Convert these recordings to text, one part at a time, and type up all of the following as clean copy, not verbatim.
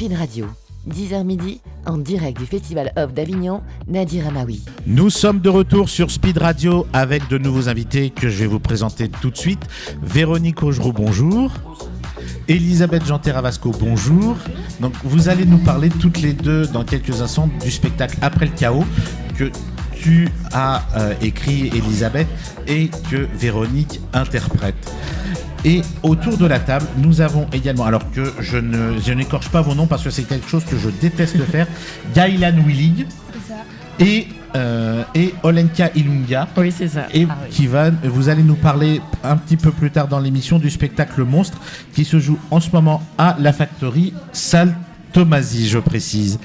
Speed Radio, 10h midi, en direct du Festival Off d'Avignon, Nadir Amaoui. Nous sommes de retour sur Speed Radio avec de nouveaux invités que je vais vous présenter tout de suite. Véronique Augereau, bonjour. Elisabeth Janter-Avasco, bonjour. Donc vous allez nous parler toutes les deux dans quelques instants du spectacle Après le chaos que tu as écrit, Elisabeth, et que Véronique interprète. Et autour de la table, nous avons également, alors que je n'écorche pas vos noms parce que c'est quelque chose que je déteste faire, Gaïlan Willig et Olenka Ilunga. Oui, c'est ça. Et vous allez nous parler un petit peu plus tard dans l'émission du spectacle Monstre qui se joue en ce moment à la Factory, salle Tomasi, je précise.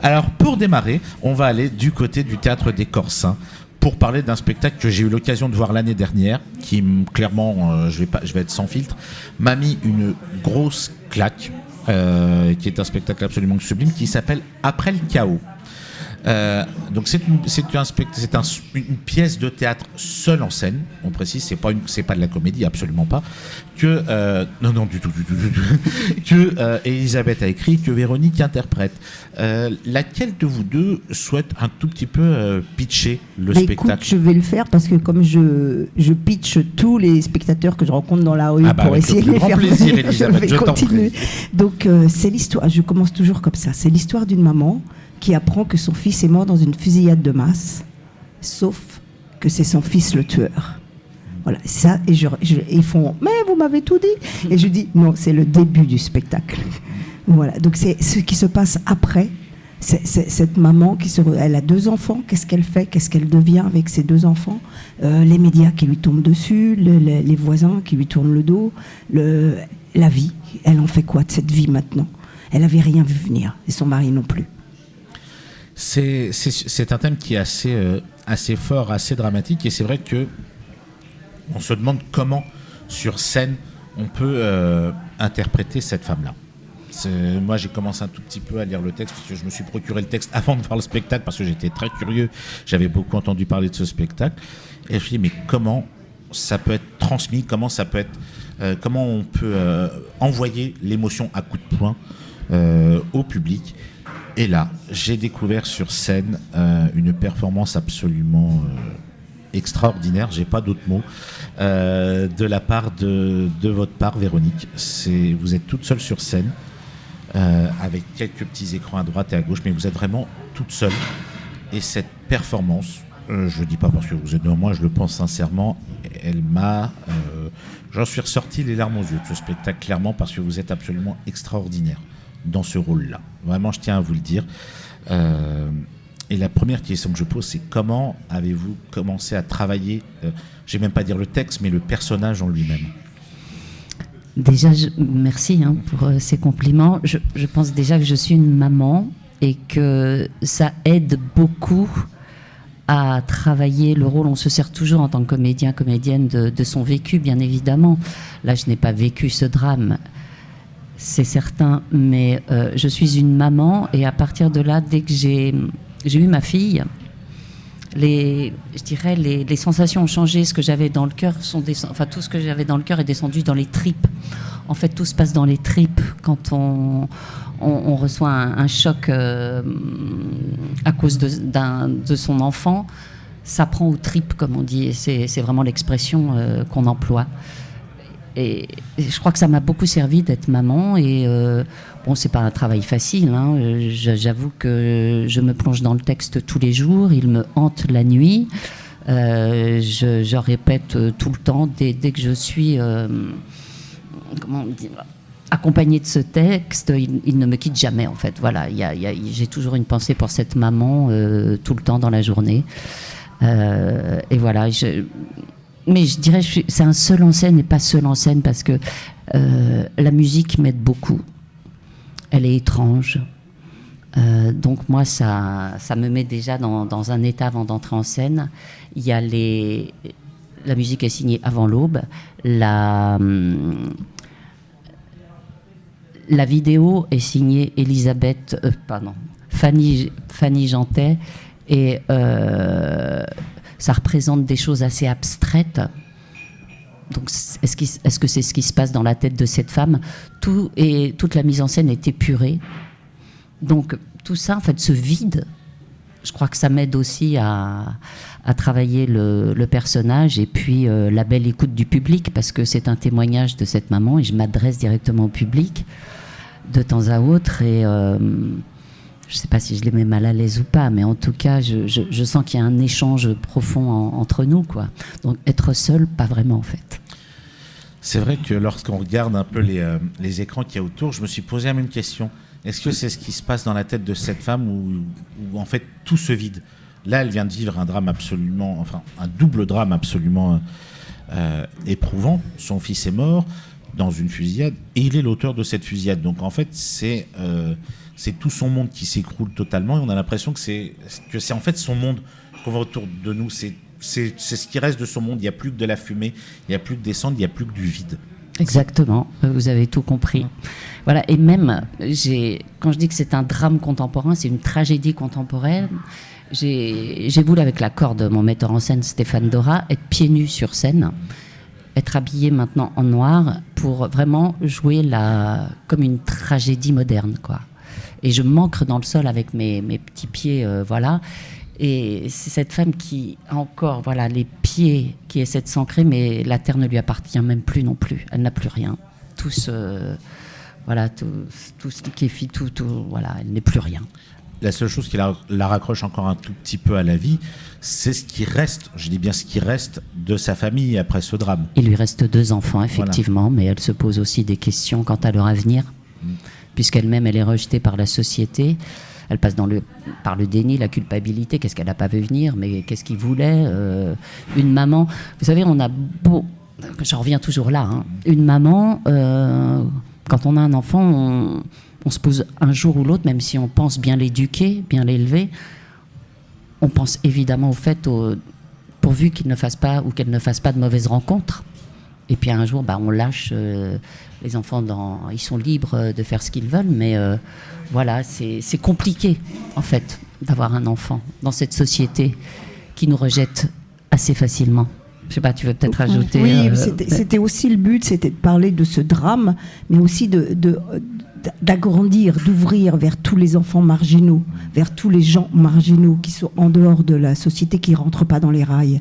Alors pour démarrer, on va aller du côté du Théâtre des Corsins pour parler d'un spectacle que j'ai eu l'occasion de voir l'année dernière, qui clairement, je vais être sans filtre, m'a mis une grosse claque, qui est un spectacle absolument sublime, qui s'appelle Après le chaos. Donc c'est une pièce de théâtre seule en scène, on précise, c'est pas de la comédie, absolument pas, que non du tout que Elisabeth a écrit, que Véronique interprète. Laquelle de vous deux souhaite un tout petit peu pitcher le spectacle? Écoute, je vais le faire parce que comme je pitch tous les spectateurs que je rencontre dans la rue pour essayer de les faire plaisir, Elisabeth, je vais continuer. Donc c'est l'histoire, je commence toujours comme ça, c'est l'histoire d'une maman qui apprend que son fils est mort dans une fusillade de masse, sauf que c'est son fils le tueur. Voilà, ça, et ils font « Mais vous m'avez tout dit !» Et je dis « Non, c'est le début du spectacle. » Voilà, donc c'est ce qui se passe après. C'est cette maman, elle a 2 enfants, qu'est-ce qu'elle fait, qu'est-ce qu'elle devient avec ses 2 enfants, les médias qui lui tombent dessus, les voisins qui lui tournent le dos, la vie, elle en fait quoi de cette vie maintenant? Elle n'avait rien vu venir, et son mari non plus. C'est un thème qui est assez fort, assez dramatique, et c'est vrai que on se demande comment, sur scène, on peut interpréter cette femme-là. Moi, j'ai commencé un tout petit peu à lire le texte, parce que je me suis procuré le texte avant de voir le spectacle, parce que j'étais très curieux, j'avais beaucoup entendu parler de ce spectacle, et je me suis dit, mais comment ça peut être transmis, comment on peut envoyer l'émotion à coups de poing au public. Et là, j'ai découvert sur scène une performance absolument extraordinaire, j'ai pas d'autres mots, de la part de votre part, Véronique. Vous êtes toute seule sur scène, avec quelques petits écrans à droite et à gauche, mais vous êtes vraiment toute seule. Et cette performance, je le dis pas parce que vous êtes devant moi, je le pense sincèrement, elle m'a... j'en suis ressorti les larmes aux yeux de ce spectacle, clairement, parce que vous êtes absolument extraordinaire dans ce rôle-là. Vraiment, je tiens à vous le dire. Et la première question que je pose, c'est comment avez-vous commencé à travailler, je vais même pas dire le texte, mais le personnage en lui-même? Déjà, merci pour ces compliments. Je pense déjà que je suis une maman et que ça aide beaucoup à travailler le rôle. On se sert toujours en tant que comédien, comédienne de son vécu, bien évidemment. Là, je n'ai pas vécu ce drame, c'est certain, mais je suis une maman et à partir de là, dès que j'ai eu ma fille, les sensations ont changé. Ce que j'avais dans le cœur tout ce que j'avais dans le cœur est descendu dans les tripes. En fait, tout se passe dans les tripes quand on reçoit un choc à cause de son enfant. Ça prend aux tripes, comme on dit, et c'est vraiment l'expression qu'on emploie. Et je crois que ça m'a beaucoup servi d'être maman. Et c'est pas un travail facile. J'avoue que je me plonge dans le texte tous les jours. Il me hante la nuit. Je répète tout le temps dès que je suis accompagnée de ce texte. Il ne me quitte jamais, en fait. Voilà, j'ai toujours une pensée pour cette maman tout le temps dans la journée. Et voilà. Mais je dirais c'est un seul en scène et pas seul en scène parce que la musique m'aide beaucoup. Elle est étrange. Donc moi, ça me met déjà dans un état avant d'entrer en scène. Il y a la musique est signée Avant l'aube. La vidéo est signée Fanny Jantet. Et ça représente des choses assez abstraites. Donc, est-ce que c'est ce qui se passe dans la tête de cette femme? Toute la mise en scène est épurée. Donc tout ça, en fait, ce vide, je crois que ça m'aide aussi à travailler le personnage et puis la belle écoute du public, parce que c'est un témoignage de cette maman et je m'adresse directement au public de temps à autre et je ne sais pas si je les mets mal à l'aise ou pas, mais en tout cas, je sens qu'il y a un échange profond entre nous, quoi. Donc être seul, pas vraiment en fait. C'est vrai que lorsqu'on regarde un peu les écrans qu'il y a autour, je me suis posé la même question. Est-ce que c'est ce qui se passe dans la tête de cette femme où en fait tout se vide? Là, elle vient de vivre un drame absolument, enfin un double drame absolument éprouvant. Son fils est mort dans une fusillade et il est l'auteur de cette fusillade. Donc en fait, c'est tout son monde qui s'écroule totalement et on a l'impression que c'est en fait son monde qu'on voit autour de nous. C'est ce qui reste de son monde. Il n'y a plus que de la fumée, il n'y a plus que des cendres, il n'y a plus que du vide. Exactement, vous avez tout compris. Voilà, et même, quand je dis que c'est un drame contemporain, c'est une tragédie contemporaine, j'ai voulu, avec l'accord de mon metteur en scène Stéphane Dora, être pieds nus sur scène, être habillé maintenant en noir pour vraiment jouer comme une tragédie moderne, quoi. Et je m'ancre dans le sol avec mes petits pieds, voilà. Et c'est cette femme qui a encore, voilà, les pieds qui essaient de s'ancrer, mais la terre ne lui appartient même plus non plus. Elle n'a plus rien. Tout ce qui est fit, voilà, elle n'est plus rien. La seule chose qui la raccroche encore un tout petit peu à la vie, c'est ce qui reste, je dis bien ce qui reste de sa famille après ce drame. Il lui reste 2 enfants, effectivement, voilà. Mais elle se pose aussi des questions quant à leur avenir, puisqu'elle-même, elle est rejetée par la société. Elle passe par le déni, la culpabilité. Qu'est-ce qu'elle n'a pas vu venir? Mais qu'est-ce qu'il voulait? Une maman... Vous savez, j'en reviens toujours là. Hein. Une maman, quand on a un enfant, on se pose un jour ou l'autre, même si on pense bien l'éduquer, bien l'élever, on pense évidemment au fait, pourvu qu'il ne fasse pas ou qu'elle ne fasse pas de mauvaises rencontres. Et puis un jour, on lâche les enfants, ils sont libres de faire ce qu'ils veulent, mais voilà, c'est compliqué en fait d'avoir un enfant dans cette société qui nous rejette assez facilement. Je sais pas, tu veux peut-être rajouter. Oui, c'était aussi le but, c'était de parler de ce drame, mais aussi d'agrandir, d'ouvrir vers tous les enfants marginaux, vers tous les gens marginaux qui sont en dehors de la société, qui ne rentrent pas dans les rails.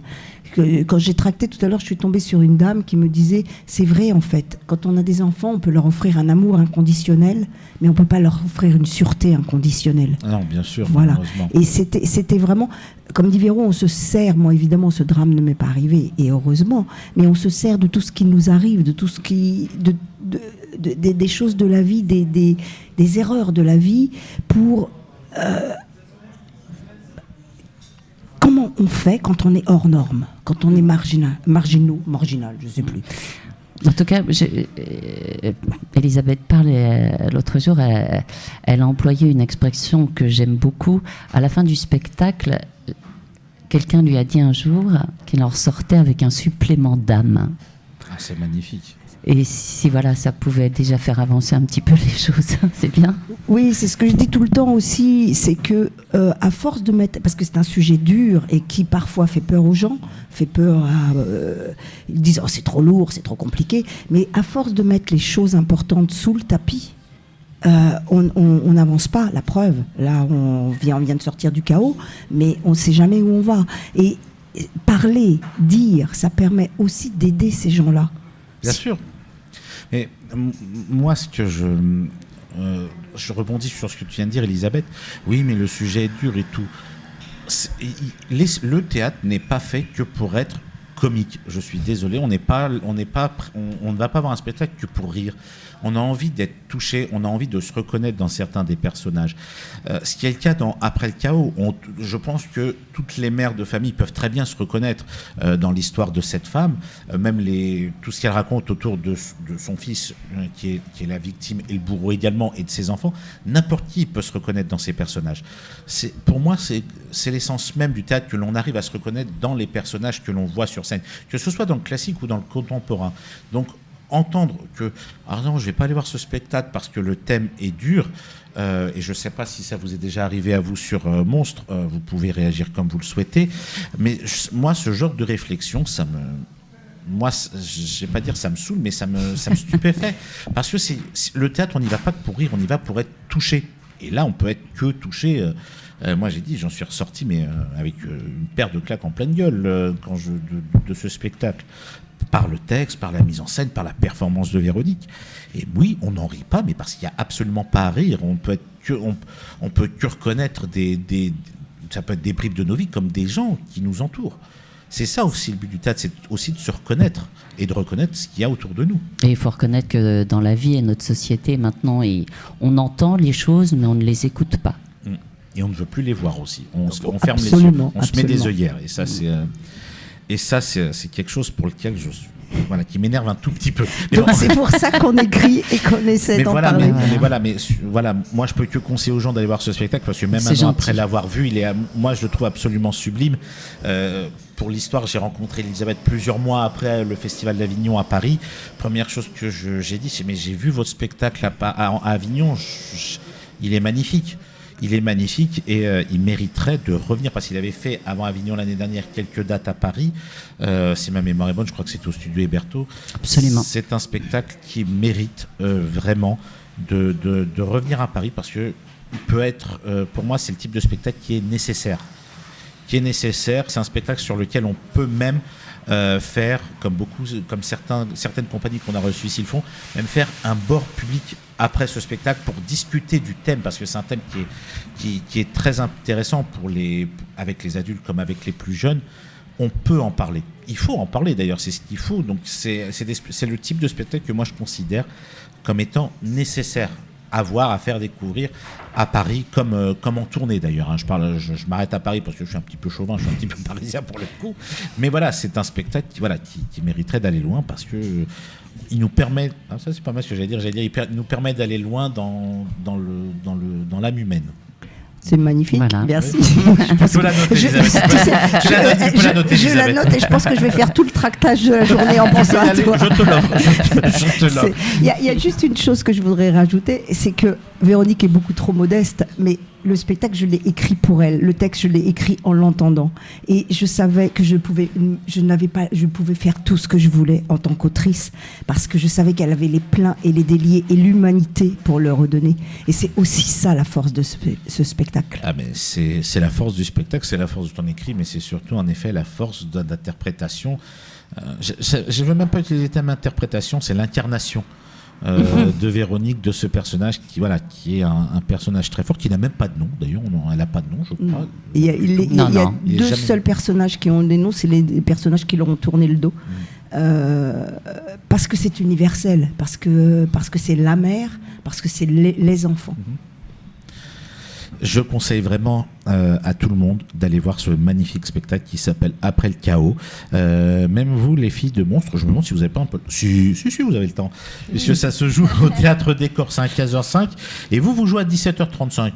Quand j'ai tracté tout à l'heure, je suis tombée sur une dame qui me disait, c'est vrai en fait, quand on a des enfants, on peut leur offrir un amour inconditionnel, mais on ne peut pas leur offrir une sûreté inconditionnelle. Non, bien sûr, voilà. Et c'était vraiment, comme dit Véro, on se sert, moi évidemment ce drame ne m'est pas arrivé, et heureusement, mais on se sert de tout ce qui nous arrive, de tout ce qui... des choses de la vie, des erreurs de la vie pour... Comment on fait quand on est hors norme, quand on est marginal, je ne sais plus. En tout cas, Elisabeth parlait l'autre jour, elle a employé une expression que j'aime beaucoup. À la fin du spectacle, quelqu'un lui a dit un jour qu'il en ressortait avec un supplément d'âme. Ah, c'est magnifique. Et si voilà, ça pouvait déjà faire avancer un petit peu les choses, c'est bien. Oui, c'est ce que je dis tout le temps aussi, c'est que à force de mettre, parce que c'est un sujet dur et qui parfois fait peur aux gens, fait peur à, ils disent oh, c'est trop lourd, c'est trop compliqué, mais à force de mettre les choses importantes sous le tapis, on n'avance pas. La preuve, là on vient de sortir du chaos, mais on ne sait jamais où on va. Et parler, dire, ça permet aussi d'aider ces gens-là. Bien sûr. Mais moi, ce que je rebondis sur ce que tu viens de dire, Elisabeth. Oui, mais le sujet est dur et tout. Le théâtre n'est pas fait que pour être comique. Je suis désolé, on ne va pas voir un spectacle que pour rire. On a envie d'être touché, on a envie de se reconnaître dans certains des personnages. Ce qui est le cas dans Après le chaos, je pense que toutes les mères de famille peuvent très bien se reconnaître dans l'histoire de cette femme, même tout ce qu'elle raconte autour de son fils qui est la victime et le bourreau également, et de ses enfants. N'importe qui peut se reconnaître dans ces personnages. Pour moi, c'est l'essence même du théâtre, que l'on arrive à se reconnaître dans les personnages que l'on voit sur scène, que ce soit dans le classique ou dans le contemporain. Donc entendre que non, je vais pas aller voir ce spectacle parce que le thème est dur, et je sais pas si ça vous est déjà arrivé à vous sur Monstre, vous pouvez réagir comme vous le souhaitez, mais moi ce genre de réflexion, je vais pas dire ça me saoule, mais ça me stupéfait, parce que le théâtre, on n'y va pas pour rire, on y va pour être touché. Et là, on peut être que touché. Moi, j'ai dit, j'en suis ressorti, mais avec une paire de claques en pleine gueule de ce spectacle. Par le texte, par la mise en scène, par la performance de Véronique. Et oui, on n'en rit pas, mais parce qu'il n'y a absolument pas à rire. On peut que reconnaître ça peut être des bribes de nos vies comme des gens qui nous entourent. C'est ça aussi le but du théâtre, c'est aussi de se reconnaître et de reconnaître ce qu'il y a autour de nous. Et il faut reconnaître que dans la vie et notre société maintenant, on entend les choses, mais on ne les écoute pas. Et on ne veut plus les voir aussi. On ferme les yeux, on se met des œillères. Et ça, c'est quelque chose pour lequel qui m'énerve un tout petit peu. Donc c'est pour ça qu'on écrit et qu'on essaie d'en parler. Moi je peux que conseiller aux gens d'aller voir ce spectacle parce que même après l'avoir vu, moi je le trouve absolument sublime. Pour l'histoire, j'ai rencontré Elisabeth plusieurs mois après le Festival d'Avignon à Paris. Première chose que j'ai dit, c'est mais j'ai vu votre spectacle à Avignon, il est magnifique. Il est magnifique et il mériterait de revenir parce qu'il avait fait avant Avignon l'année dernière quelques dates à Paris. Si ma mémoire est bonne, je crois que c'est au studio Héberto. Absolument. C'est un spectacle qui mérite vraiment de revenir à Paris parce que il peut être, pour moi, c'est le type de spectacle qui est nécessaire. C'est un spectacle sur lequel on peut même faire, comme certaines compagnies qu'on a reçues ici le font, même faire un bord public après ce spectacle pour discuter du thème, parce que c'est un thème qui est très intéressant avec les adultes comme avec les plus jeunes. On peut en parler. Il faut en parler d'ailleurs, c'est ce qu'il faut. Donc c'est le type de spectacle que moi je considère comme étant nécessaire à voir, à faire découvrir à Paris, comme en tournée d'ailleurs. Je m'arrête à Paris parce que je suis un petit peu chauvin, je suis un petit peu parisien pour le coup. Mais voilà, c'est un spectacle qui mériterait d'aller loin parce que il nous permet. Ça c'est pas mal ce que j'allais dire. Il nous permet d'aller loin dans l'âme humaine. C'est magnifique, voilà. Merci. Tu peux la noter, Elisabeth. Je la note et je pense que je vais faire tout le tractage de la journée en pensant à toi. Je te l'offre. Il y a juste une chose que je voudrais rajouter, c'est que Véronique est beaucoup trop modeste, mais le spectacle, je l'ai écrit pour elle. Le texte, je l'ai écrit en l'entendant. Et je savais que je pouvais faire tout ce que je voulais en tant qu'autrice, parce que je savais qu'elle avait les pleins et les déliés et l'humanité pour le redonner. Et c'est aussi ça la force de ce spectacle. Ah mais c'est la force du spectacle, c'est la force de ton écrit, mais c'est surtout en effet la force d'interprétation. Je ne veux même pas utiliser le terme interprétation, c'est l'incarnation. De Véronique, de ce personnage qui est un personnage très fort, qui n'a même pas de nom d'ailleurs, elle n'a pas de nom je crois. Il y a deux seuls personnages qui ont des noms, c'est les personnages qui leur ont tourné le dos. Parce que c'est universel, parce que c'est la mère, parce que c'est les enfants. Je conseille vraiment à tout le monde d'aller voir ce magnifique spectacle qui s'appelle Après le chaos. Même vous, les filles de monstres, je me demande si vous n'avez pas un peu... Si, vous avez le temps. Puisque ça se joue au Théâtre Décor, c'est à 15h05. Et vous jouez à 17h35.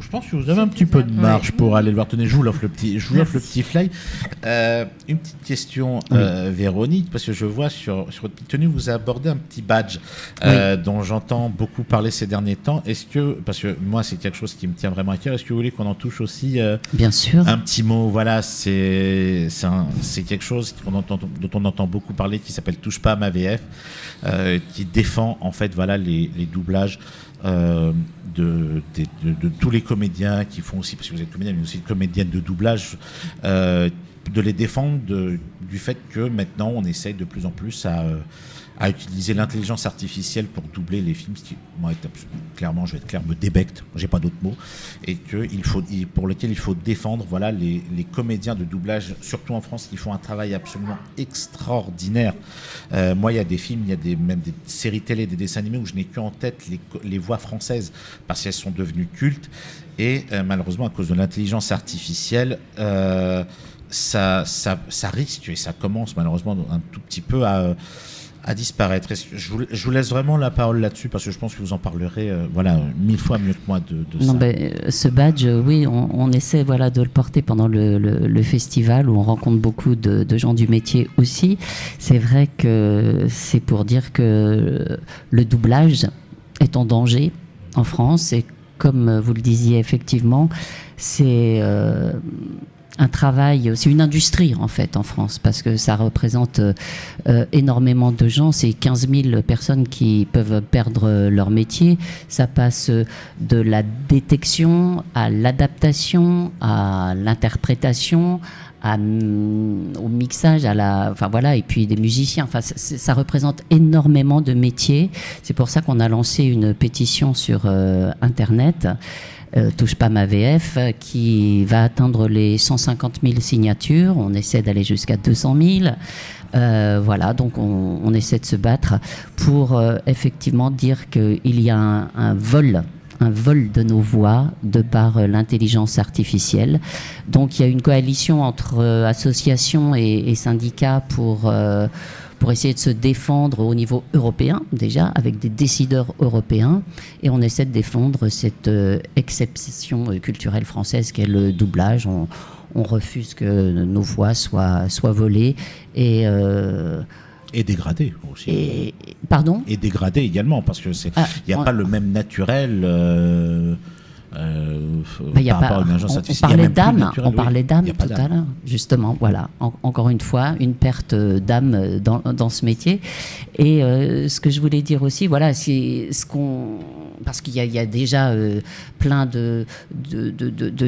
Je pense que vous avez un petit peu de marge pour aller le voir. Tenez, je vous offre le petit fly. Une petite question, Véronique, parce que je vois sur votre petite tenue, vous abordez un petit badge dont j'entends beaucoup parler ces derniers temps. Parce que moi, c'est quelque chose qui me tient vraiment à cœur, est-ce que vous voulez qu'on en touche aussi Bien sûr. Un petit mot, voilà, c'est quelque chose dont on entend beaucoup parler, qui s'appelle Touche pas à ma VF, qui défend en fait les doublages de tous les comédiens qui font aussi, parce que vous êtes comédienne mais aussi comédienne de doublage, de les défendre du fait que maintenant on essaye de plus en plus à utiliser l'intelligence artificielle pour doubler les films, ce qui, moi, clairement, je vais être clair, me débecte, j'ai pas d'autre mot, et pour lequel il faut défendre les comédiens de doublage, surtout en France, qui font un travail absolument extraordinaire. Moi, il y a des films, même des séries télé, des dessins animés où je n'ai qu'en tête les voix françaises, parce qu'elles sont devenues cultes, et malheureusement, à cause de l'intelligence artificielle, ça risque, et ça commence malheureusement un tout petit peu à disparaître. Je vous laisse vraiment la parole là-dessus parce que je pense que vous en parlerez 1000 fois mieux que moi de ça. Ce badge, oui, on essaie de le porter pendant le festival où on rencontre beaucoup de gens du métier aussi. C'est vrai que c'est pour dire que le doublage est en danger en France et comme vous le disiez effectivement, c'est un travail, c'est une industrie en fait en France, parce que ça représente énormément de gens. C'est 15 000 personnes qui peuvent perdre leur métier. Ça passe de la détection à l'adaptation, à l'interprétation, au mixage, enfin voilà, et puis des musiciens. Enfin, ça représente énormément de métiers. C'est pour ça qu'on a lancé une pétition sur Internet, Touche pas ma VF, qui va atteindre les 150 000 signatures. On essaie d'aller jusqu'à 200 000. Voilà, donc on essaie de se battre pour effectivement dire qu'il y a un vol de nos voix de par l'intelligence artificielle. Donc il y a une coalition entre associations et syndicats pour essayer de se défendre au niveau européen, déjà, avec des décideurs européens. Et on essaie de défendre cette exception culturelle française qu'est le doublage. On refuse que nos voix soient volées et dégradé aussi. Pardon ? Et dégradé également, parce que il n'y a pas le même naturel par rapport à une agence artificielle. On parlait d'âme tout à l'heure, justement. Voilà, encore une fois, une perte d'âme dans ce métier. Et ce que je voulais dire aussi, voilà, c'est ce qu'on... Parce qu'il y a déjà plein de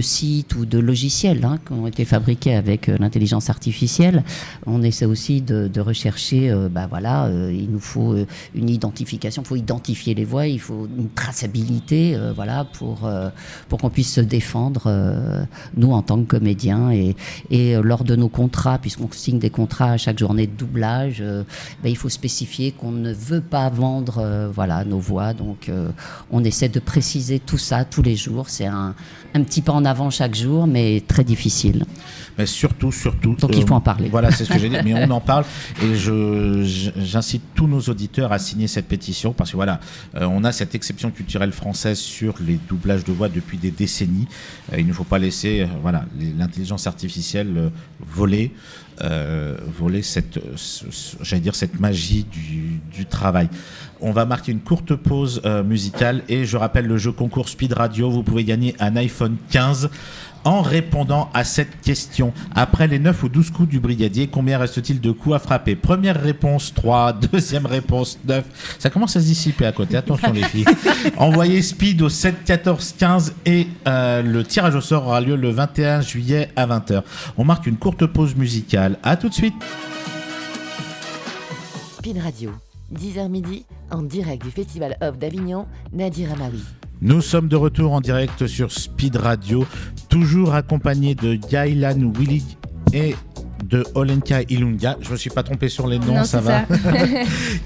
sites ou de logiciels qui ont été fabriqués avec l'intelligence artificielle. On essaie aussi de rechercher, il nous faut une identification, il faut identifier les voix, il faut une traçabilité, pour qu'on puisse se défendre, nous, en tant que comédiens. Et lors de nos contrats, puisqu'on signe des contrats à chaque journée de doublage, il faut spécifier qu'on ne veut pas vendre nos voix. Donc, on essaie de préciser tout ça tous les jours. C'est un petit pas en avant chaque jour, mais très difficile. Mais surtout. Donc il faut en parler. Voilà, c'est ce que j'ai dit. Mais on en parle et j'incite tous nos auditeurs à signer cette pétition parce que voilà, on a cette exception culturelle française sur les doublages de voix depuis des décennies. Il ne faut pas laisser l'intelligence artificielle voler cette magie du travail. On va marquer une courte pause musicale et je rappelle le jeu concours Speed Radio. Vous pouvez gagner un iPhone 15 en répondant à cette question. Après les 9 ou 12 coups du brigadier, combien reste-t-il de coups à frapper ? Première réponse 3, deuxième réponse 9. Ça commence à se dissiper à côté, attention les filles. Envoyez Speed au 7 14 15 et le tirage au sort aura lieu le 21 juillet à 20h. On marque une courte pause musicale. À tout de suite. Speed Radio, 10h midi, en direct du Festival Off d'Avignon, Nadir Amaoui. Nous sommes de retour en direct sur Speed Radio, toujours accompagné de Yailan Willig et de Olenka Ilunga. Je me suis pas trompé sur les noms, non, ça va.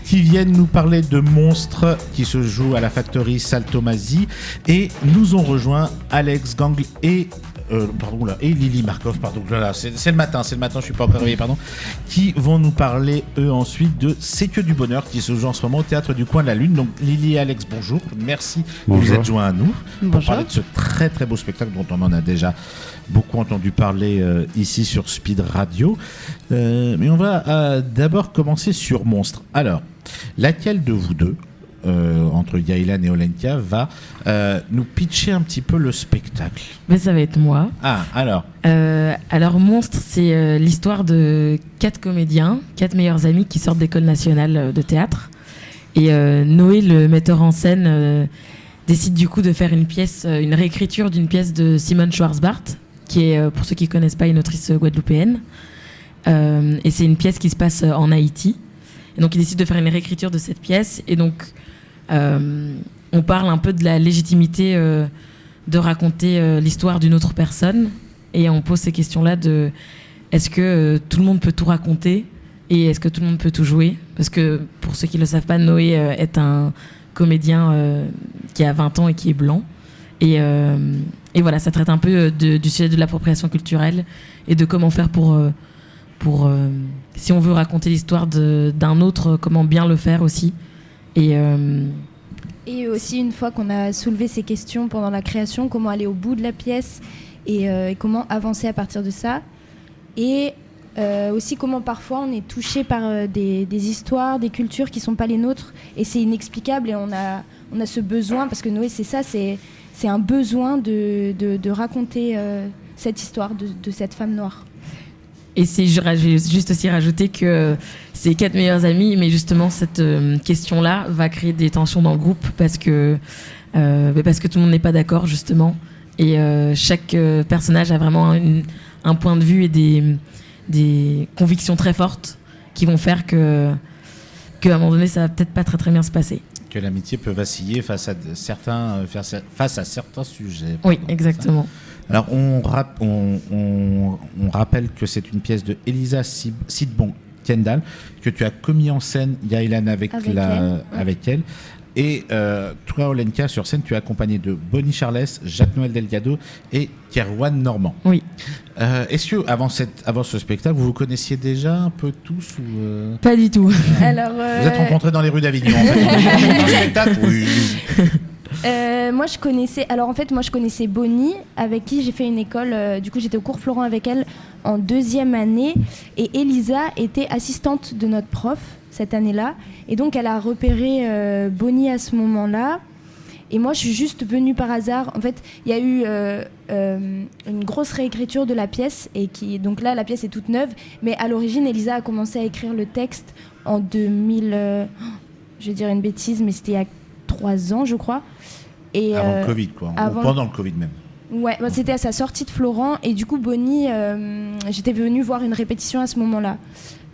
Qui viennent nous parler de Monstres qui se jouent à la Factory Saltomasi. Et nous ont rejoint Alex Gang et Lily Markov, c'est le matin, je suis pas encore réveillé, qui vont nous parler eux ensuite de C'est que du bonheur qui se joue en ce moment au Théâtre du Coin de la Lune. Donc Lily et Alex, bonjour, merci de vous être joints à nous pour parler de ce très très beau spectacle dont on en a déjà beaucoup entendu parler ici sur Speed Radio. Mais on va d'abord commencer sur Monstres. Alors, laquelle de vous deux entre Yailan et Olenka va nous pitcher un petit peu le spectacle? Mais ça va être moi. Ah, alors Alors Monstres, c'est l'histoire de 4 comédiens, 4 meilleurs amis qui sortent d'école nationale de théâtre. Et Noé, le metteur en scène, décide du coup de faire une réécriture d'une pièce de Simone Schwarzbart, qui est, pour ceux qui ne connaissent pas, une autrice guadeloupéenne. Et c'est une pièce qui se passe en Haïti. Et donc il décide de faire une réécriture de cette pièce. Et donc on parle un peu de la légitimité de raconter l'histoire d'une autre personne. Et on pose ces questions-là de est-ce que tout le monde peut tout raconter et est-ce que tout le monde peut tout jouer ? Parce que pour ceux qui ne le savent pas, Noé est un comédien qui a 20 ans et qui est blanc. Et voilà, ça traite un peu du sujet de l'appropriation culturelle et de comment faire pour si on veut raconter l'histoire d'un autre, comment bien le faire aussi. Et aussi, une fois qu'on a soulevé ces questions pendant la création, comment aller au bout de la pièce et comment avancer à partir de ça. Et aussi comment parfois on est touché par des histoires, des cultures qui ne sont pas les nôtres et c'est inexplicable et on a ce besoin, parce que Noé c'est ça, c'est un besoin de raconter cette histoire de cette femme noire. Et j'ai juste aussi rajouté que c'est 4 meilleures amies, mais justement cette question-là va créer des tensions dans le groupe parce que tout le monde n'est pas d'accord justement. Et chaque personnage a vraiment un point de vue et des convictions très fortes qui vont faire qu'à un moment donné, ça va peut-être pas très très bien se passer. Que l'amitié peut vaciller face à certains sujets. Oui, exactement. Alors, on rappelle que c'est une pièce de Elisa Sidbon Kendall que tu as commis en scène, Yaëlan, avec elle. Et toi, Olenka, sur scène, tu es accompagné de Bonnie Charles, Jacques-Noël Delgado et Kerwan Normand. Oui. Est-ce que avant ce spectacle, vous connaissiez déjà un peu tous ou Pas du tout. Alors, vous êtes rencontrés dans les rues d'Avignon, en fait. Un spectacle, oui. Moi je connaissais Bonnie, avec qui j'ai fait une école, du coup j'étais au cours Florent avec elle en 2e année, et Elisa était assistante de notre prof cette année-là, et donc elle a repéré Bonnie à ce moment-là, et moi je suis juste venue par hasard. En fait il y a eu une grosse réécriture de la pièce, et donc là la pièce est toute neuve, mais à l'origine Elisa a commencé à écrire le texte en 2000, je vais dire une bêtise, mais c'était il y a 3 ans je crois. Et avant le Covid, quoi. Ou pendant le Covid même. Ouais, c'était à sa sortie de Florent. Et du coup, Bonnie, j'étais venue voir une répétition à ce moment-là.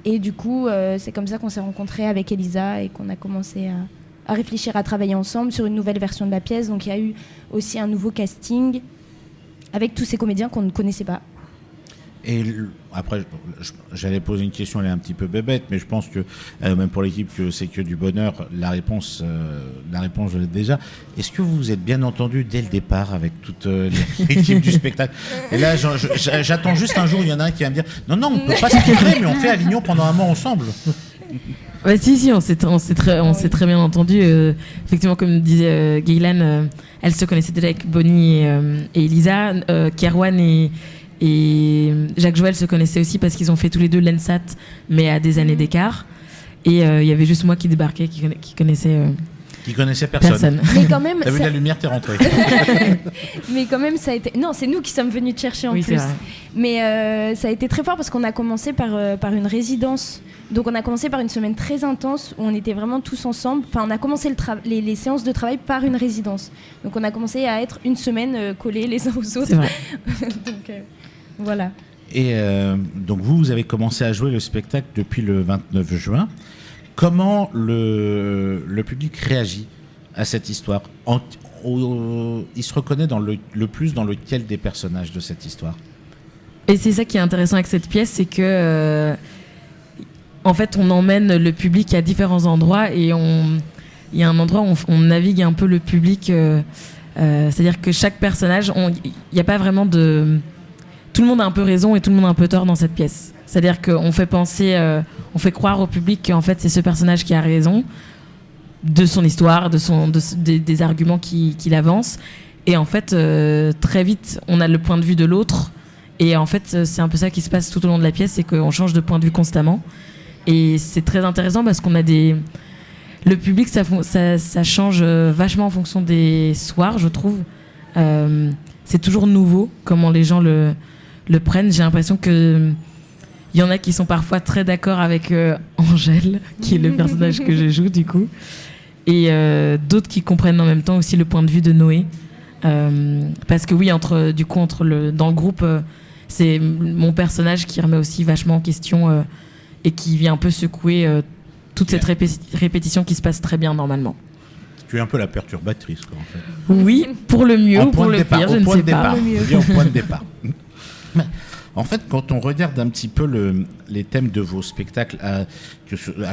Et du coup, c'est comme ça qu'on s'est rencontrés avec Elisa et qu'on a commencé à réfléchir, à travailler ensemble sur une nouvelle version de la pièce. Donc il y a eu aussi un nouveau casting avec tous ces comédiens qu'on ne connaissait pas. Et après, j'allais poser une question, elle est un petit peu bébête, mais je pense que, même pour l'équipe, que c'est que du bonheur, la réponse je l'ai déjà. Est-ce que vous vous êtes bien entendu dès le départ avec toute l'équipe du spectacle? Et là, j'attends juste un jour, il y en a un qui va me dire « Non, on peut pas se quitter, mais on fait Avignon pendant un mois ensemble ». Ouais, si, on s'est très bien entendu. Effectivement, comme disait Gaylan, elle se connaissait déjà avec Bonnie et Elisa. Kerwan et Jacques Joël se connaissaient aussi parce qu'ils ont fait tous les deux l'ENSAT, mais à des années d'écart. Et il y avait juste moi qui débarquais, qui connaissait personne. Mais quand même, t'as vu la lumière, t'es rentré. Mais quand même, ça a été. Non, c'est nous qui sommes venus te chercher en plus. Mais ça a été très fort parce qu'on a commencé par une résidence. Donc on a commencé par une semaine très intense où on était vraiment tous ensemble. Enfin, on a commencé les séances de travail par une résidence. Donc on a commencé à être une semaine collés les uns aux autres. C'est vrai. Donc voilà. Et donc vous avez commencé à jouer le spectacle depuis le 29 juin. Comment le public réagit à cette histoire? Il se reconnaît le plus dans lequel des personnages de cette histoire? Et c'est ça qui est intéressant avec cette pièce, c'est que en fait on emmène le public à différents endroits, et il y a un endroit où on navigue un peu le public, c'est-à-dire que chaque personnage, il n'y a pas vraiment de... Tout le monde a un peu raison et tout le monde a un peu tort dans cette pièce. C'est-à-dire qu'on fait on fait croire au public qu'en fait c'est ce personnage qui a raison de son histoire, des arguments qu'il avance. Et en fait, très vite, on a le point de vue de l'autre. Et en fait, c'est un peu ça qui se passe tout au long de la pièce, c'est qu'on change de point de vue constamment. Et c'est très intéressant parce qu'on a le public, ça change vachement en fonction des soirs, je trouve. C'est toujours nouveau comment les gens le prennent. J'ai l'impression que il y en a qui sont parfois très d'accord avec Angèle, qui est le personnage que je joue du coup, et d'autres qui comprennent en même temps aussi le point de vue de Noé, parce que oui, dans le groupe, c'est mon personnage qui remet aussi vachement en question et qui vient un peu secouer toute cette répétition qui se passe très bien normalement. Tu es un peu la perturbatrice, quoi, en fait. Oui, pour le mieux ou pour le pire, je ne sais pas. Bien au point de départ. En fait, quand on regarde un petit peu les thèmes de vos spectacles à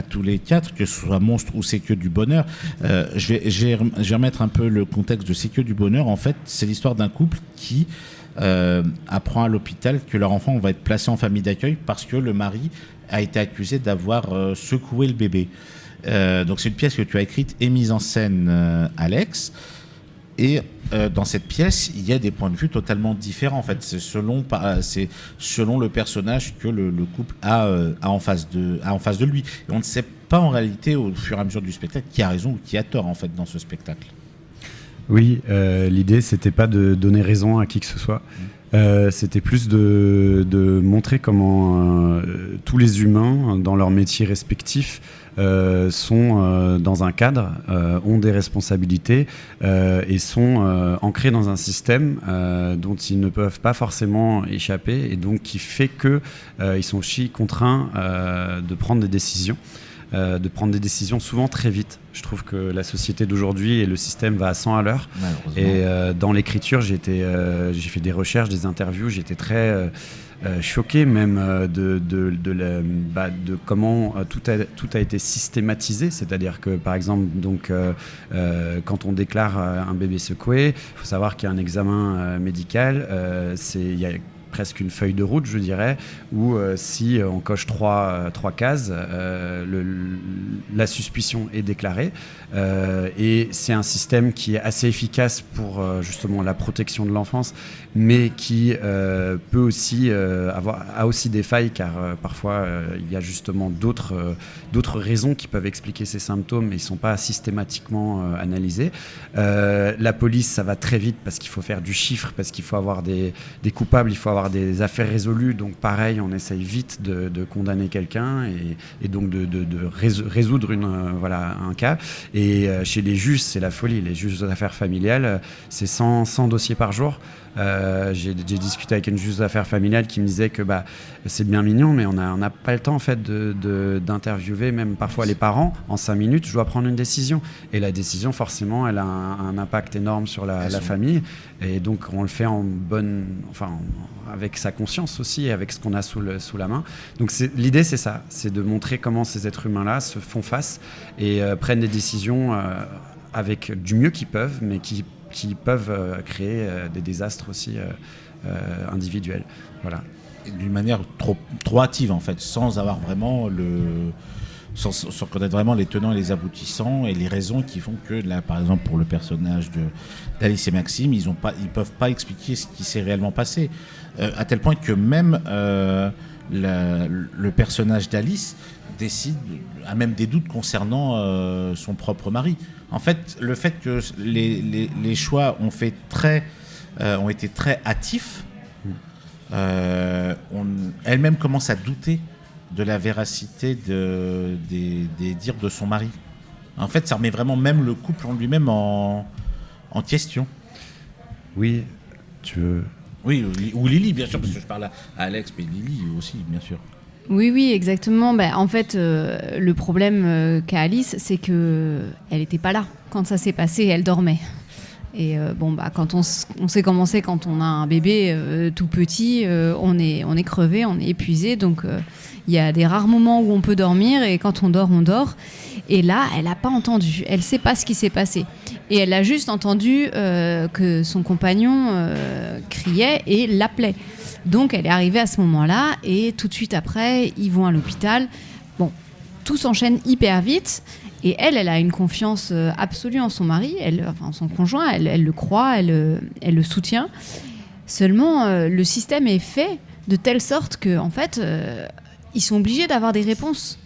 tous les 4, que ce soit Monstre ou C'est que du bonheur, je vais remettre un peu le contexte de C'est que du bonheur. En fait, c'est l'histoire d'un couple qui apprend à l'hôpital que leur enfant va être placé en famille d'accueil parce que le mari a été accusé d'avoir secoué le bébé. Donc c'est une pièce que tu as écrite et mise en scène, Alex. Et dans cette pièce, il y a des points de vue totalement différents. En fait, c'est selon le personnage que le couple a en face de lui. Et on ne sait pas en réalité, au fur et à mesure du spectacle, qui a raison ou qui a tort, en fait, dans ce spectacle. Oui, l'idée, c'était pas de donner raison à qui que ce soit. C'était plus de montrer comment tous les humains, dans leur métier respectif, sont dans un cadre, ont des responsabilités et sont ancrés dans un système dont ils ne peuvent pas forcément échapper, et donc qui fait qu'ils sont aussi contraints de prendre des décisions. Souvent très vite. Je trouve que la société d'aujourd'hui et le système va à 100 à l'heure. Et dans l'écriture, j'ai fait des recherches, des interviews, j'étais très choqué même de comment tout a été systématisé. C'est-à-dire que, par exemple, quand on déclare un bébé secoué, il faut savoir qu'il y a un examen médical. Il y a presque une feuille de route, je dirais, où si on coche trois cases, la suspicion est déclarée. Et c'est un système qui est assez efficace pour justement la protection de l'enfance, mais qui peut aussi a aussi des failles, car parfois il y a justement d'autres raisons qui peuvent expliquer ces symptômes, mais ils ne sont pas systématiquement analysés. La police, ça va très vite parce qu'il faut faire du chiffre, parce qu'il faut avoir des coupables, il faut avoir des affaires résolues. Donc pareil, on essaye vite de condamner quelqu'un et donc de résoudre un cas. Et chez les juges, c'est la folie. Les juges d'affaires familiales, c'est 100 dossiers par jour. J'ai discuté avec une juge d'affaires familiales qui me disait que c'est bien mignon, mais on n'a pas le temps en fait d'interviewer même parfois les parents. En 5 minutes, je dois prendre une décision, et la décision forcément elle a un impact énorme sur la famille, et donc on le fait avec sa conscience aussi, avec ce qu'on a sous la main. Donc l'idée c'est ça, c'est de montrer comment ces êtres humains là se font face et prennent des décisions avec du mieux qu'ils peuvent, mais qui peuvent créer des désastres aussi individuels. Voilà. D'une manière trop hâtive, en fait, sans avoir vraiment sans connaître vraiment les tenants et les aboutissants et les raisons qui font que, là, par exemple, pour le personnage d'Alice et Maxime, ils peuvent pas expliquer ce qui s'est réellement passé. À tel point que même le personnage d'Alice a même des doutes concernant son propre mari. En fait, le fait que les choix ont été très hâtifs, elle-même commence à douter de la véracité des dires de son mari. En fait, ça remet vraiment même le couple en lui-même en question. Oui, tu veux... Oui, ou Lily, bien sûr, parce que je parle à Alex, mais Lily aussi, bien sûr. Oui, exactement. En fait, le problème qu'a Alice, c'est qu'elle n'était pas là quand ça s'est passé, elle dormait. Et quand on sait comment c'est quand on a un bébé tout petit, on est crevé, on est épuisé. Donc, il y a des rares moments où on peut dormir, et quand on dort, on dort. Et là, elle n'a pas entendu, elle ne sait pas ce qui s'est passé. Et elle a juste entendu que son compagnon criait et l'appelait. Donc elle est arrivée à ce moment-là, et tout de suite après, ils vont à l'hôpital. Bon, tout s'enchaîne hyper vite, et elle a une confiance absolue en son mari, son conjoint, elle le croit, elle le soutient. Seulement, le système est fait de telle sorte qu'en fait, ils sont obligés d'avoir des réponses.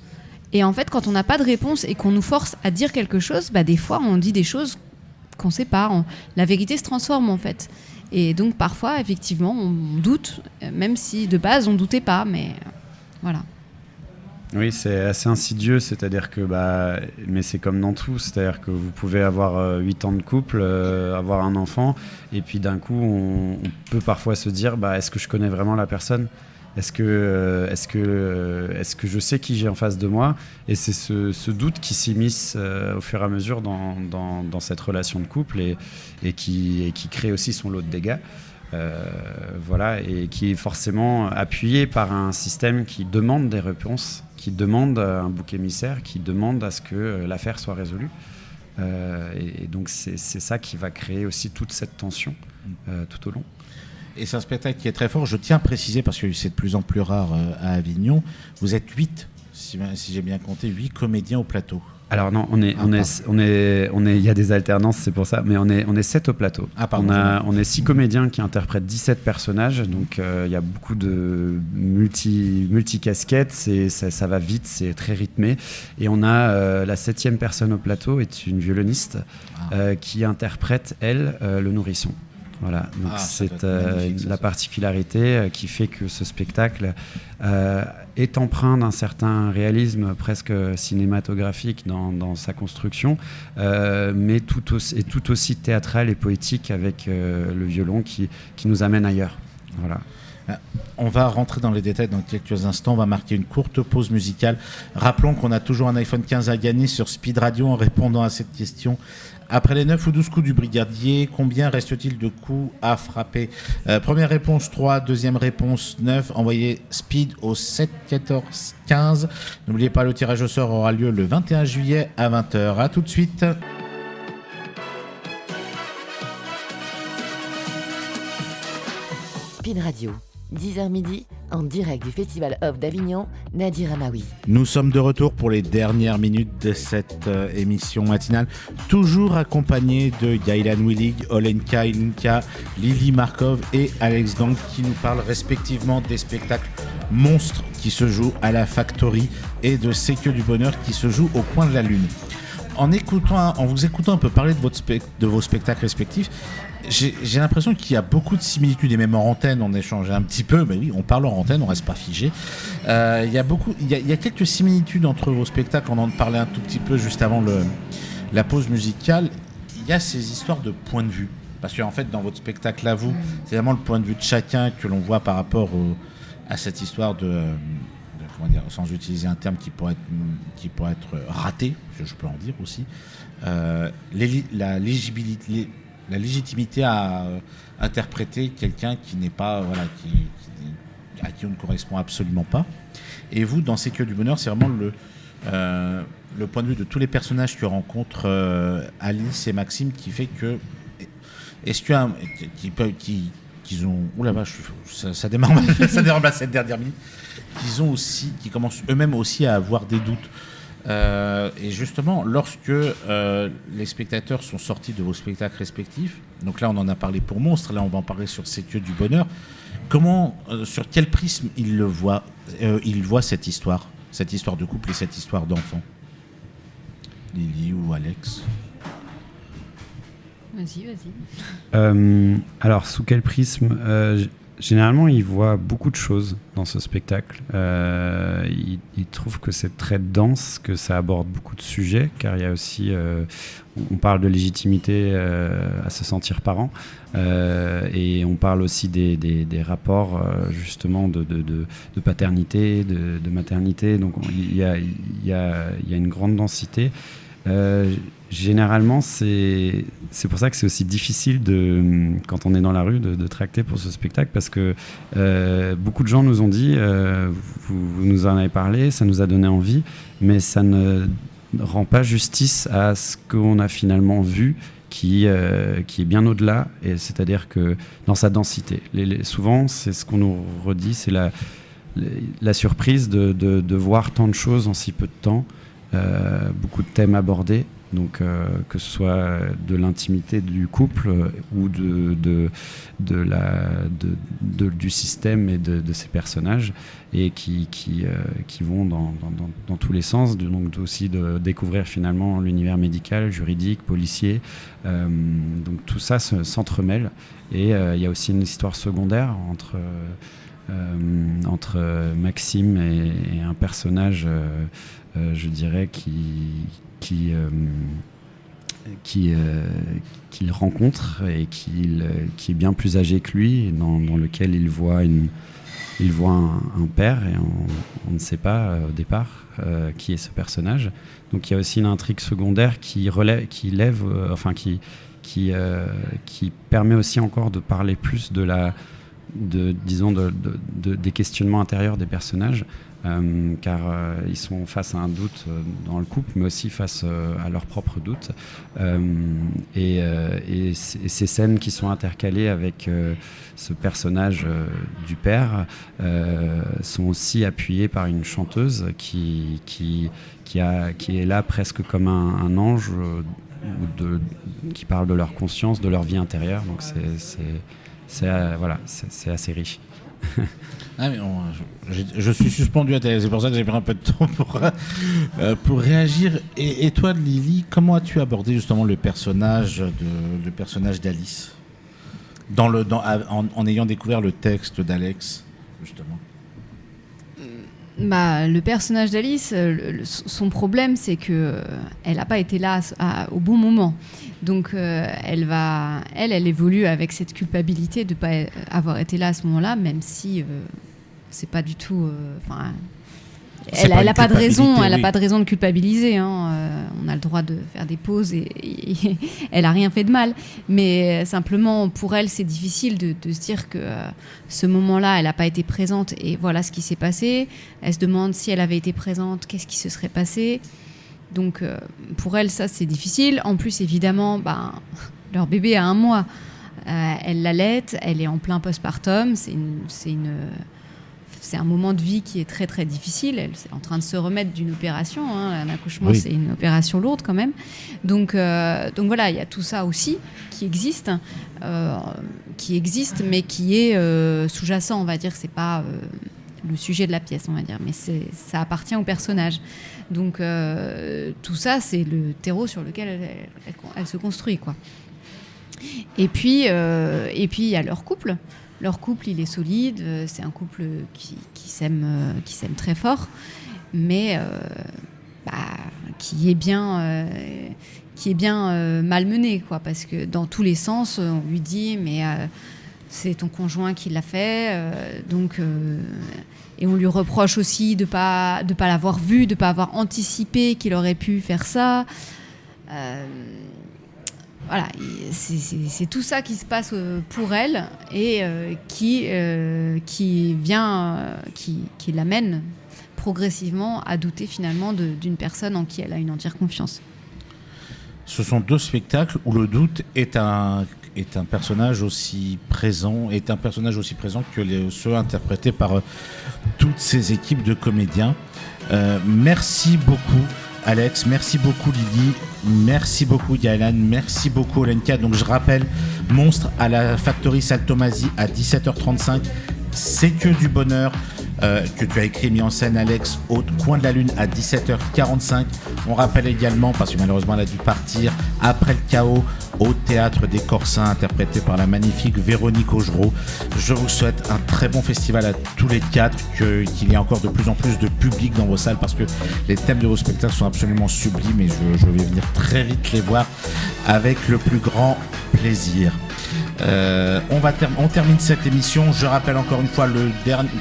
Et en fait, quand on n'a pas de réponse et qu'on nous force à dire quelque chose, des fois, on dit des choses qu'on ne sait pas. La vérité se transforme, en fait. Et donc, parfois, effectivement, on doute, même si de base, on ne doutait pas, mais voilà. Oui, c'est assez insidieux, c'est-à-dire que, mais c'est comme dans tout, c'est-à-dire que vous pouvez avoir 8 ans de couple, avoir un enfant, et puis d'un coup, on peut parfois se dire, est-ce que je connais vraiment la personne ? Est-ce que je sais qui j'ai en face de moi ? Et c'est ce doute qui s'immisce au fur et à mesure dans cette relation de couple et qui crée aussi son lot de dégâts. Et qui est forcément appuyé par un système qui demande des réponses, qui demande un bouc émissaire, qui demande à ce que l'affaire soit résolue. Et donc c'est ça qui va créer aussi toute cette tension tout au long. Et c'est un spectacle qui est très fort. Je tiens à préciser, parce que c'est de plus en plus rare à Avignon, vous êtes 8, si j'ai bien compté, 8 comédiens au plateau. Alors non, il y a des alternances, c'est pour ça, mais on est 7 au plateau. On est 6 comédiens qui interprètent 17 personnages, donc il y a beaucoup de multi-casquettes, ça va vite, c'est très rythmé. Et on a la 7e personne au plateau est une violoniste qui interprète, elle, le nourrisson. Voilà, donc Ah, ça c'est doit être magnifique, ça, la ça. particularité qui fait que ce spectacle est empreint d'un certain réalisme presque cinématographique dans sa construction, mais tout aussi théâtral et poétique avec le violon qui nous amène ailleurs. Voilà. On va rentrer dans les détails dans quelques instants. On va marquer une courte pause musicale. Rappelons qu'on a toujours un iPhone 15 à gagner sur Speed Radio en répondant à cette question. Après les 9 ou 12 coups du brigadier, combien reste-t-il de coups à frapper ? Première réponse 3, deuxième réponse 9. Envoyez Speed au 7 14 15. N'oubliez pas, le tirage au sort aura lieu le 21 juillet à 20h. A tout de suite. Speed Radio, 10h midi, en direct du Festival Off d'Avignon, Nadir Amaoui. Nous sommes de retour pour les dernières minutes de cette émission matinale, toujours accompagnés de Yailan Willig, Olenka Ilinka, Lily Markov et Alex Gang qui nous parlent respectivement des spectacles monstres qui se jouent à la Factory et de C'est que du bonheur qui se jouent au coin de la Lune. En vous écoutant un peu parler de vos spectacles respectifs, j'ai l'impression qu'il y a beaucoup de similitudes, et même en antenne on échangeait un petit peu, mais oui, on parle en antenne, on reste pas figé. Il y a quelques similitudes entre vos spectacles, on en parlait un tout petit peu juste avant la pause musicale. Il y a ces histoires de point de vue, parce qu'en fait dans votre spectacle à vous, c'est vraiment le point de vue de chacun que l'on voit par rapport à cette histoire de comment dire, sans utiliser un terme qui pourrait être raté, je peux en dire aussi, la légitimité à interpréter quelqu'un qui n'est pas, voilà, à qui on ne correspond absolument pas. Et vous, dans C'est que du bonheur, c'est vraiment le point de vue de tous les personnages que rencontrent Alice et Maxime qui fait que, est-ce qu'ils ont, oula vache, ça démarre mal, ça démarre mal cette dernière minute, qui commencent eux-mêmes aussi à avoir des doutes. Et justement, lorsque les spectateurs sont sortis de vos spectacles respectifs, donc là on en a parlé pour Monstre, là on va en parler sur C'est que du bonheur, sur quel prisme ils voient cette histoire de couple et cette histoire d'enfant ? Lily ou Alex ? Vas-y. Alors, sous quel prisme généralement, il voit beaucoup de choses dans ce spectacle. Il trouve que c'est très dense, que ça aborde beaucoup de sujets, car il y a aussi, on parle de légitimité à se sentir parent, et on parle aussi des rapports justement de paternité, de maternité. Donc il y a une grande densité. Généralement, c'est pour ça que c'est aussi difficile quand on est dans la rue de tracter pour ce spectacle, parce que beaucoup de gens nous ont dit, vous nous en avez parlé, ça nous a donné envie, mais ça ne rend pas justice à ce qu'on a finalement vu, qui est bien au-delà, et c'est-à-dire que dans sa densité. Souvent, c'est ce qu'on nous redit, c'est la surprise de voir tant de choses en si peu de temps, beaucoup de thèmes abordés. Donc que ce soit de l'intimité du couple ou du système et de ses personnages, et qui vont dans tous les sens, donc aussi de découvrir finalement l'univers médical, juridique, policier. Donc tout ça s'entremêle, et il y a aussi une histoire secondaire entre Maxime et un personnage, je dirais, qu'il rencontre et qui est bien plus âgé que lui, dans lequel il voit un père, et on ne sait pas au départ qui est ce personnage. Donc il y a aussi une intrigue secondaire qui permet aussi encore de parler plus des questionnements intérieurs des personnages, car ils sont face à un doute dans le couple, mais aussi face à leurs propres doutes. Et ces scènes qui sont intercalées avec ce personnage du père sont aussi appuyées par une chanteuse qui est là presque comme un ange, qui parle de leur conscience, de leur vie intérieure. Donc c'est assez riche. Ah, mais je suis suspendu à télé, c'est pour ça que j'ai pris un peu de temps pour réagir. Et toi, Lily, comment as-tu abordé justement le personnage d'Alice ? en ayant découvert le texte d'Alex, justement? Le personnage d'Alice, son problème, c'est que elle n'a pas été là au bon moment. Donc, elle évolue avec cette culpabilité de ne pas avoir été là à ce moment-là, même si c'est pas du tout. Elle n'a pas de raison. Elle n'a pas de raison de culpabiliser. On a le droit de faire des pauses et elle a rien fait de mal. Mais simplement, pour elle, c'est difficile de se dire que ce moment-là, elle n'a pas été présente et voilà ce qui s'est passé. Elle se demande si elle avait été présente, qu'est-ce qui se serait passé. Donc, pour elle, ça, c'est difficile. En plus, évidemment, leur bébé a 1 mois. Elle l'allaite, elle est en plein postpartum. C'est un moment de vie qui est très très difficile. Elle est en train de se remettre d'une opération. Un accouchement, oui. C'est une opération lourde quand même. Donc voilà, il y a tout ça aussi qui existe, mais qui est sous-jacent, on va dire. C'est pas le sujet de la pièce, on va dire, mais ça appartient au personnage. Donc tout ça, c'est le terreau sur lequel elle se construit, quoi. Et puis il y a leur couple. Leur couple, il est solide. C'est un couple qui s'aime très fort, mais qui est bien malmené, quoi, parce que dans tous les sens, on lui dit mais c'est ton conjoint qui l'a fait, et on lui reproche aussi de pas l'avoir vu, de pas avoir anticipé qu'il aurait pu faire ça. Voilà, c'est tout ça qui se passe pour elle et qui l'amène progressivement à douter finalement d'une personne en qui elle a une entière confiance. Ce sont 2 spectacles où le doute est un personnage aussi présent, que ceux interprétés par toutes ces équipes de comédiens. Merci beaucoup Alex, merci beaucoup Lydie, merci beaucoup Yaëlan, merci beaucoup Olenka. Donc je rappelle, Monstre à la Factory Saltomasi à 17h35, C'est que du bonheur, que tu as écrit et mis en scène Alex, au Coin de la Lune à 17h45. On rappelle également, parce que malheureusement elle a dû partir, Après le chaos au Théâtre des Corsins, interprété par la magnifique Véronique Augereau. Je vous souhaite un très bon festival à tous les 4, qu'il y ait encore de plus en plus de public dans vos salles, parce que les thèmes de vos spectacles sont absolument sublimes et je vais venir très vite les voir avec le plus grand plaisir. On termine cette émission. Je rappelle encore une fois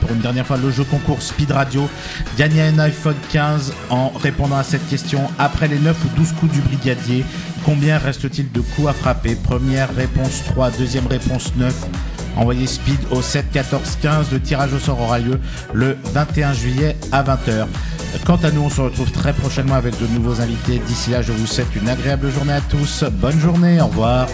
pour une dernière fois le jeu concours Speed Radio. Gagnez un iPhone 15 en répondant à cette question. Après les 9 ou 12 coups du brigadier, combien reste-t-il de coups à frapper? Première réponse 3, deuxième réponse 9. Envoyez Speed au 7 14 15. Le tirage au sort aura lieu le 21 juillet à 20h. Quant à nous, on se retrouve très prochainement avec de nouveaux invités. D'ici là, je vous souhaite une agréable journée à tous. Bonne journée, au revoir.